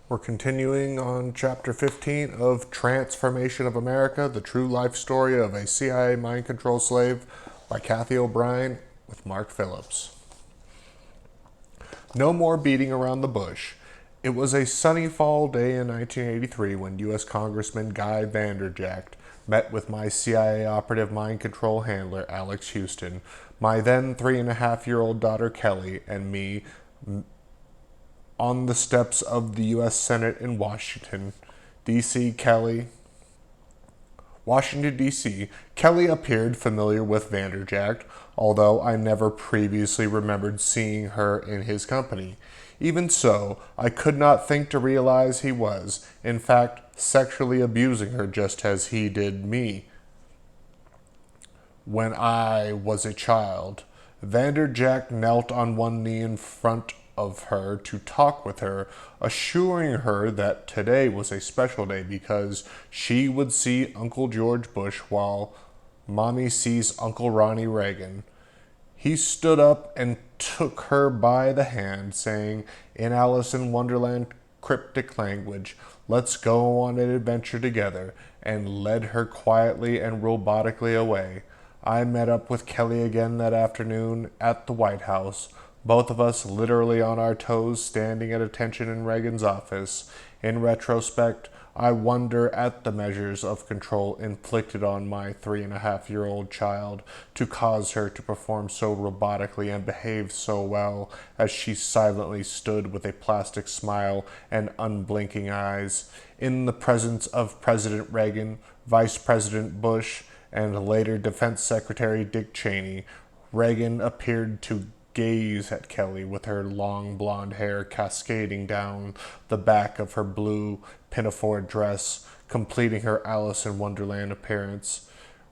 We're continuing on Chapter 15 of Transformation of America, the true life story of a CIA mind control slave by Cathy O'Brien with Mark Phillips. No more beating around the bush. It was a sunny fall day in 1983 when U.S. Congressman Guy Vanderjagt met with my CIA operative mind control handler, Alex Houston, my then 3.5-year-old daughter Kelly, and me on the steps of the U.S. Senate in Washington, D.C. Washington, D.C. Kelly appeared familiar with Vanderjagt, although I never previously remembered seeing her in his company. Even so, I could not think to realize he was, in fact, sexually abusing her just as he did me when I was a child. Vanderjagt knelt on one knee in front of her to talk with her, assuring her that today was a special day because she would see Uncle George Bush while Mommy sees Uncle Ronnie Reagan. He stood up and took her by the hand, saying in Alice in Wonderland cryptic language, "Let's go on an adventure together," and led her quietly and robotically away. I met up with Kelly again that afternoon at the White House, both of us literally on our toes, standing at attention in Reagan's office. In retrospect, I wonder at the measures of control inflicted on my 3.5-year-old child to cause her to perform so robotically and behave so well as she silently stood with a plastic smile and unblinking eyes in the presence of President Reagan, Vice President Bush, and later Defense Secretary Dick Cheney. Reagan appeared to gaze at Kelly with her long blonde hair cascading down the back of her blue pinafore dress, completing her Alice in Wonderland appearance.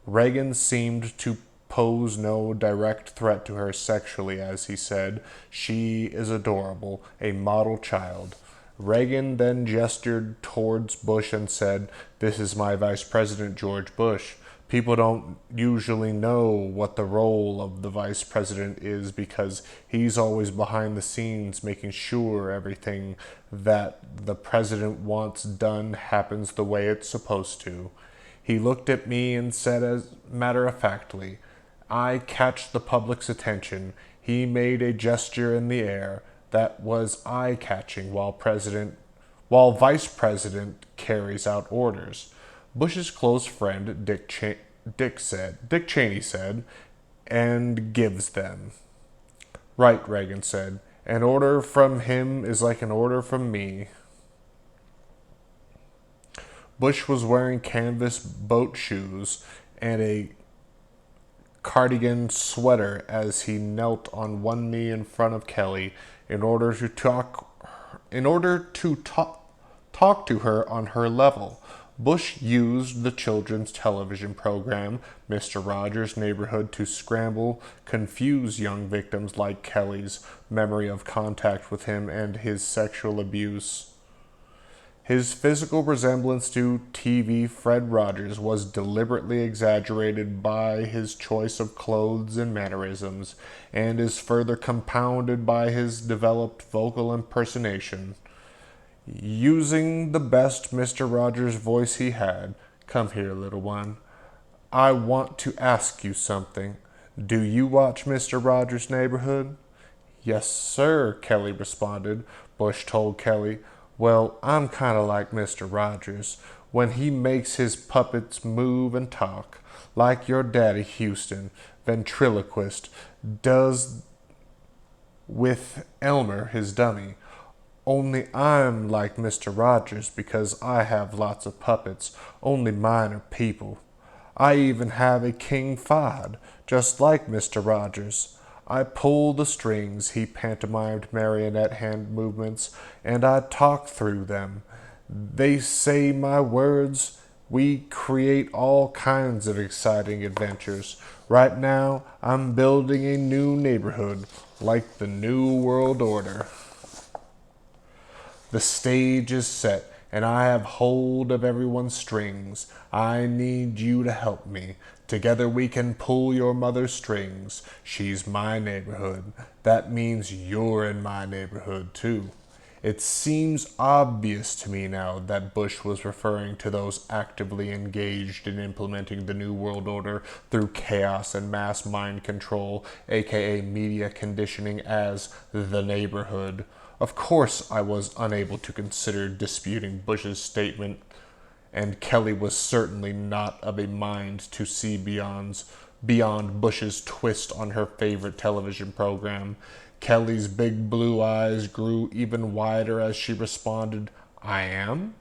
Reagan seemed to pose no direct threat to her sexually as he said, "She is adorable, a model child." Reagan then gestured towards Bush and said, "This is my Vice President George Bush." People don't usually know what the role of the vice president is because he's always behind the scenes making sure everything that the president wants done happens the way it's supposed to. He looked at me and said as matter-of-factly, "I catch the public's attention." He made a gesture in the air that was eye-catching while Vice President carries out orders. Bush's close friend Dick Cheney said, "and gives them." "Right," Reagan said. "An order from him is like an order from me." Bush was wearing canvas boat shoes and a cardigan sweater as he knelt on one knee in front of Kelly in order to talk to her on her level. Bush used the children's television program, Mr. Rogers' Neighborhood, to scramble, confuse young victims like Kelly's memory of contact with him and his sexual abuse. His physical resemblance to TV Fred Rogers was deliberately exaggerated by his choice of clothes and mannerisms, and is further compounded by his developed vocal impersonation. Using the best Mr. Rogers voice he had, "Come here, little one. I want to ask you something. Do you watch Mr. Rogers' Neighborhood?" "Yes, sir," Kelly responded. Bush told Kelly, "Well, I'm kind of like Mr. Rogers when he makes his puppets move and talk, like your daddy Houston, ventriloquist, does with Elmer, his dummy. Only I'm like Mr. Rogers because I have lots of puppets, only mine are people. I even have a king fad, just like Mr. Rogers. I pull the strings," he pantomimed marionette hand movements, "and I talk through them. They say my words. We create all kinds of exciting adventures. Right now, I'm building a new neighborhood, like the New World Order. The stage is set, and I have hold of everyone's strings. I need you to help me. Together we can pull your mother's strings. She's my neighborhood. That means you're in my neighborhood, too. It seems obvious to me now that Bush was referring to those actively engaged in implementing the New World Order through chaos and mass mind control, aka media conditioning, as the neighborhood. Of course, I was unable to consider disputing Bush's statement, and Kelly was certainly not of a mind to see beyond Bush's twist on her favorite television program. Kelly's big blue eyes grew even wider as she responded, "I am?"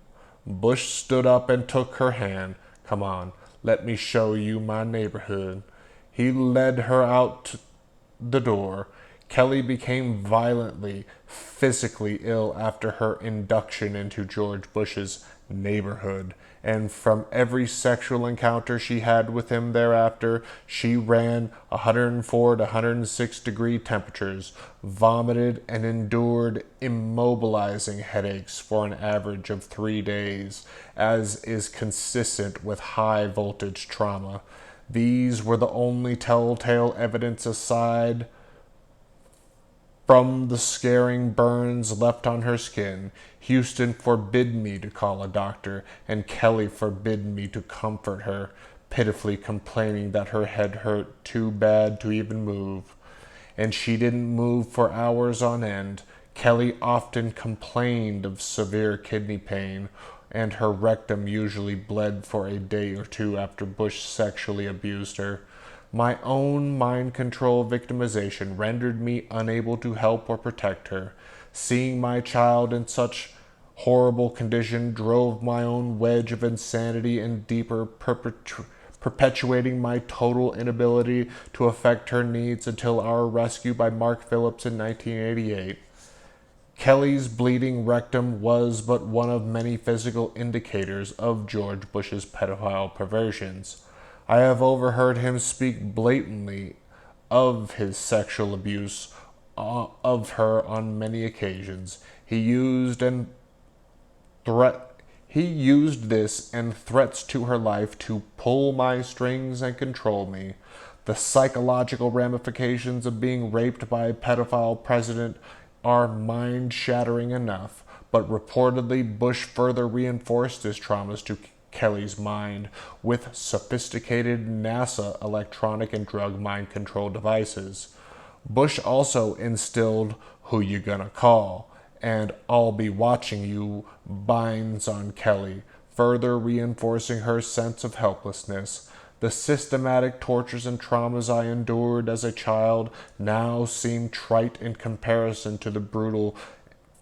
Bush stood up and took her hand. "Come on, let me show you my neighborhood." He led her out the door. Kelly became violently, physically ill after her induction into George Bush's neighborhood, and from every sexual encounter she had with him thereafter, she ran 104 to 106 degree temperatures, vomited, and endured immobilizing headaches for an average of 3 days, as is consistent with high voltage trauma. These were the only telltale evidence aside from the scaring burns left on her skin. Houston forbid me to call a doctor, and Kelly forbid me to comfort her, pitifully complaining that her head hurt too bad to even move. And she didn't move for hours on end. Kelly often complained of severe kidney pain, and her rectum usually bled for a day or two after Bush sexually abused her. My own mind control victimization rendered me unable to help or protect her. Seeing my child in such horrible condition drove my own wedge of insanity in deeper, perpetuating my total inability to affect her needs until our rescue by Mark Phillips in 1988. Kelly's bleeding rectum was but one of many physical indicators of George Bush's pedophile perversions. I have overheard him speak blatantly of his sexual abuse of her on many occasions. He used this and threats to her life to pull my strings and control me. The psychological ramifications of being raped by a pedophile president are mind-shattering enough, but reportedly Bush further reinforced his traumas to Kelly's mind with sophisticated NASA electronic and drug mind control devices. Bush also instilled "who you gonna call" and "I'll be watching you" binds on Kelly, further reinforcing her sense of helplessness. The systematic tortures and traumas I endured as a child now seem trite in comparison to the brutal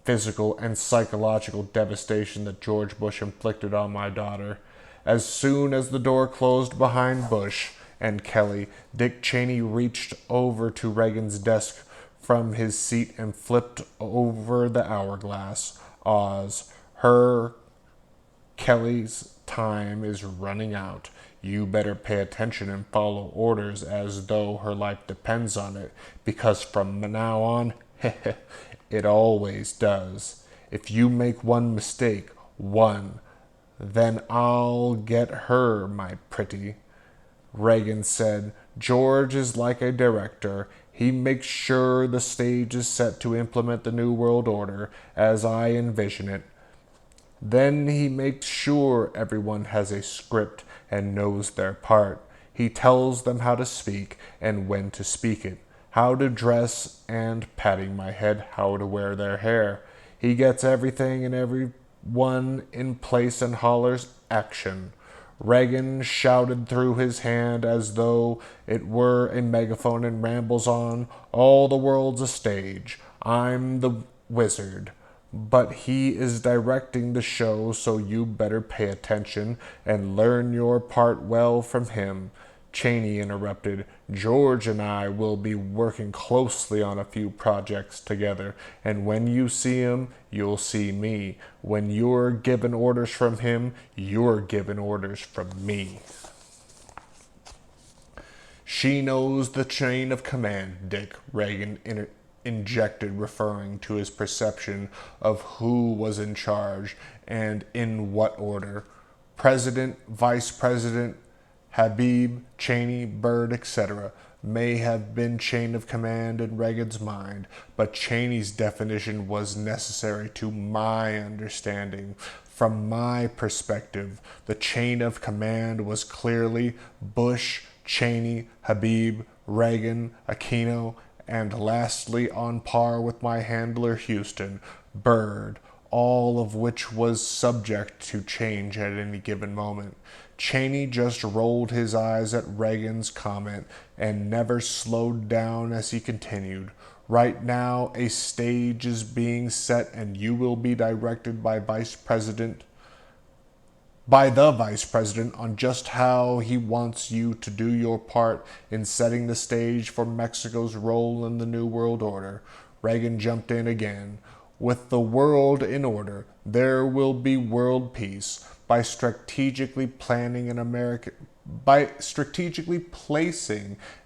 physical and psychological devastation that George Bush inflicted on my daughter. As soon as the door closed behind Bush and Kelly, Dick Cheney reached over to Reagan's desk from his seat and flipped over the hourglass. "Oz, Kelly's time is running out. You better pay attention and follow orders as though her life depends on it, because from now on, it always does. If you make one mistake, then I'll get her, my pretty." Reagan said, "George is like a director. He makes sure the stage is set to implement the New World Order as I envision it. Then he makes sure everyone has a script and knows their part. He tells them how to speak and when to speak it, how to dress and, patting my head, how to wear their hair. He gets everything and everyone in place and hollers, 'Action.'" Reagan shouted through his hand as though it were a megaphone and rambles on, "All the world's a stage. I'm the wizard. But he is directing the show, so you better pay attention and learn your part well from him." Cheney interrupted. "George and I will be working closely on a few projects together, and when you see him, you'll see me. When you're given orders from him, you're given orders from me." "She knows the chain of command, Dick," Reagan injected, referring to his perception of who was in charge and in what order. "President, Vice President, Habib, Cheney, Byrd, etc. may have been chain of command in Reagan's mind, but Cheney's definition was necessary to my understanding. From my perspective, the chain of command was clearly Bush, Cheney, Habib, Reagan, Aquino, and lastly, on par with my handler Houston, Byrd, all of which was subject to change at any given moment. Cheney just rolled his eyes at Reagan's comment and never slowed down as he continued. Right now, a stage is being set and you will be directed by the Vice President on just how he wants you to do your part in setting the stage for Mexico's role in the New World Order. Reagan jumped in again. With the world in order, there will be world peace. By strategically placing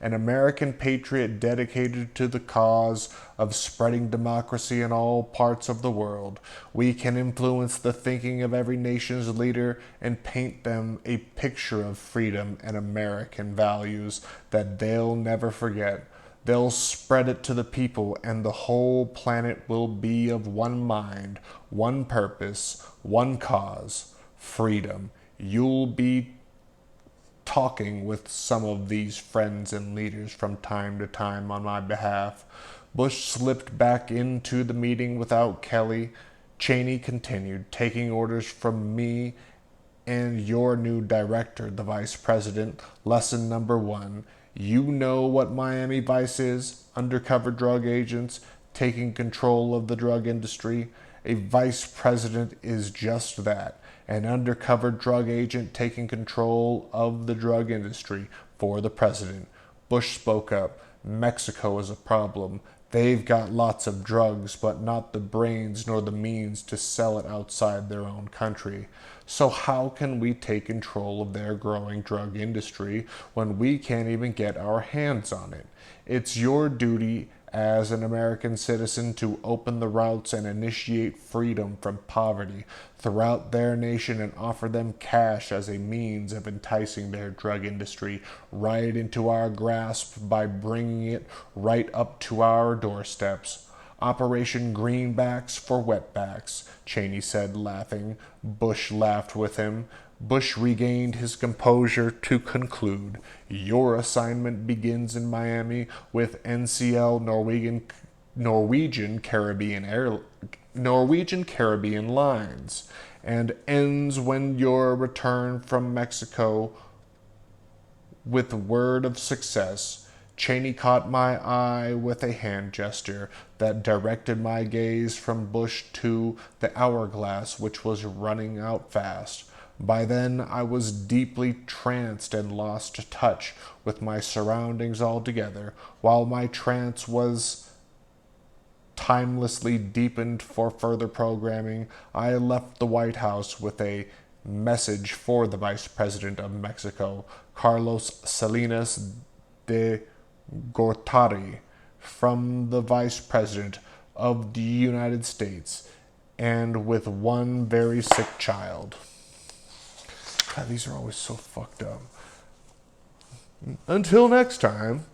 an American patriot dedicated to the cause of spreading democracy in all parts of the world, we can influence the thinking of every nation's leader and paint them a picture of freedom and American values that they'll never forget. They'll spread it to the people, and the whole planet will be of one mind, one purpose, one cause, freedom. You'll be talking with some of these friends and leaders from time to time on my behalf. Bush slipped back into the meeting without Kelly. Cheney continued, taking orders from me and your new director, the Vice President. Lesson number 1. You know what Miami Vice is? Undercover drug agents taking control of the drug industry. A vice president is just that, an undercover drug agent taking control of the drug industry for the president. Bush spoke up. Mexico is a problem. They've got lots of drugs, but not the brains nor the means to sell it outside their own country. So how can we take control of their growing drug industry when we can't even get our hands on it? It's your duty as an American citizen to open the routes and initiate freedom from poverty throughout their nation and offer them cash as a means of enticing their drug industry right into our grasp by bringing it right up to our doorsteps. Operation Greenbacks for Wetbacks, Cheney said, laughing. Bush laughed with him. Bush regained his composure to conclude. Your assignment begins in Miami with NCL Norwegian Caribbean Lines and ends when your return from Mexico with word of success. Cheney caught my eye with a hand gesture that directed my gaze from Bush to the hourglass, which was running out fast. By then, I was deeply tranced and lost touch with my surroundings altogether. While my trance was timelessly deepened for further programming, I left the White House with a message for the Vice President of Mexico, Carlos Salinas de Gortari, from the Vice President of the United States, and with one very sick child. God, these are always so fucked up. Until next time.